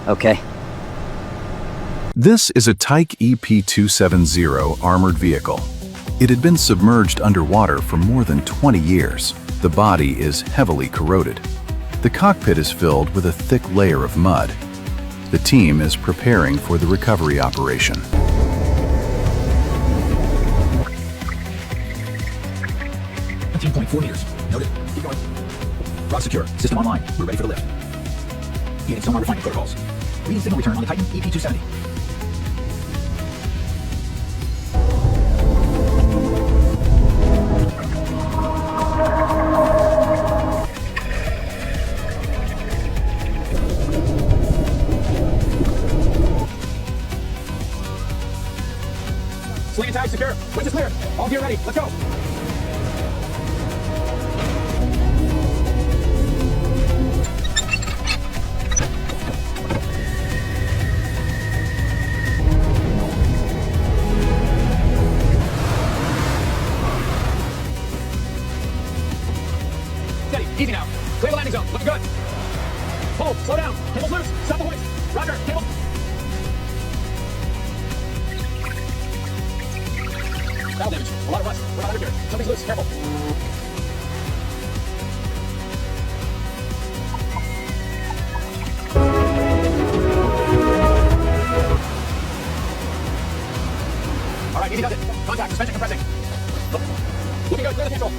Okay. This is a Tike EP270 armored vehicle. It had been submerged underwater for more than 20 years. The body is heavily corroded. The cockpit is filled with a thick layer of mud. The team is preparing for the recovery operation. meters. Noted. Keep going. Rock secure. System online. We're ready for the lift. Unit sonar refinement protocols. Reading signal return on the Tike EP270. Sling and tag secure. Winch is clear. All gear ready. Let's go. Steady. Easy now. Clear the landing zone. Looking good. Hold. Slow down. Cables loose. Stop the hoist. Roger. Cables. Battle damage. A lot of rust. We're not under here. Something's loose. Careful. All right, easy does it. Contact. Suspension compressing. Looking good. Clear the control.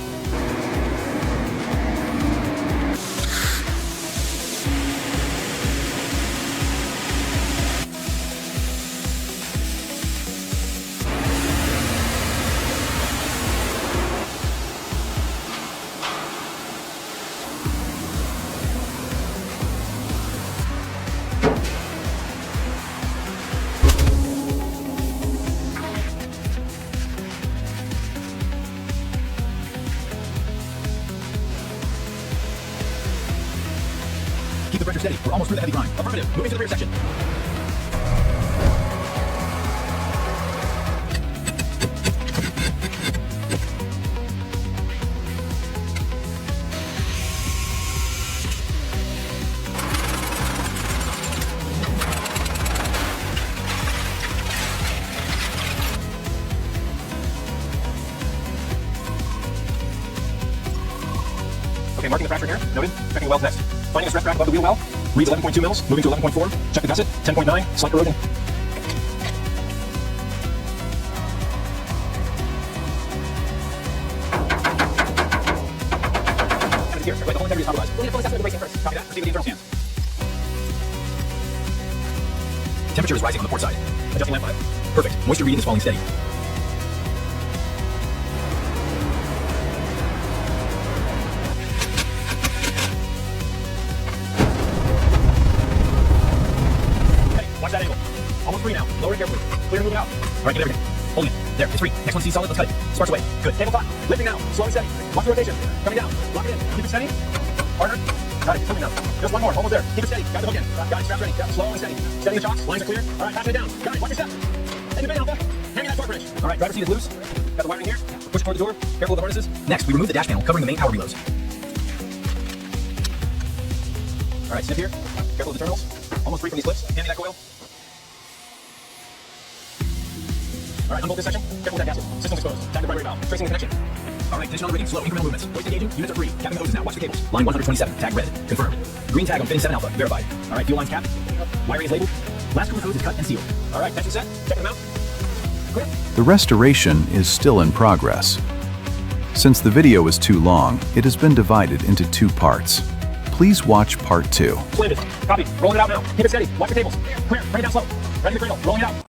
Keep the pressure steady. We're almost through the heavy grind. Affirmative. Moving to the rear section. Okay, marking the fracture here. Noted. Checking welds next. Finding a stress crack above the wheel well. Reads 11.2 mils. Moving to 11.4. Check the gusset. 10.9. Slight corrosion. Here. Right, the whole integrity is compromised. We'll need a full assessment of the bracing first. Copy that. Proceed with the internal scans. Temperature is rising on the port side. Adjusting lamp pipe. Perfect. Moisture reading is falling steady. Watch that angle. Almost free now. Lower it carefully. Clear and move it out. All right, get everything. Holding it. There, it's free. Next one sees solid. Let's cut it. Sparks away. Good. Table taut. Lifting now. Slow and steady. Watch the rotation. Coming down. Lock it in. Keep it steady. Harder. Got it. It's moving now. Just one more. Almost there. Keep it steady. Got the hook in. Got it. Straps ready. Got it. Slow and steady. Steady the chocks. Lines are clear. All right, passing it down. Got it. Watch your step. End of it, Alpha. Hand me that torque wrench. All right, driver's seat is loose. Got the wiring here. Push toward the door. Careful of the harnesses. Next, we remove the dash panel covering the main power reloads. All right, snip here. Careful of the terminals. Almost free from these clips. Hand me that coil. All right, unbolt this section. Careful with that gasket. System's exposed. Tag the primary valve. Tracing the connection. All right, tension on the rigging. Slow incremental movements. Hoist engaging. Units are free. Capping the hoses now. Watch the cables. Line 127. Tag red. Confirmed. Green tag on fitting 7 alpha. Verified. All right, fuel lines capped. Wiring is labeled. Last cooler hose is cut and sealed. All right, tension set. Check them out. Clear. The restoration is still in progress. Since the video is too long, it has been divided into 2 parts. Please watch part 2. Slammed it. Copy. Rolling it out now. Keep it steady. Watch the cables. Clear. Bring it down slow. Ready the cradle. Rolling it out.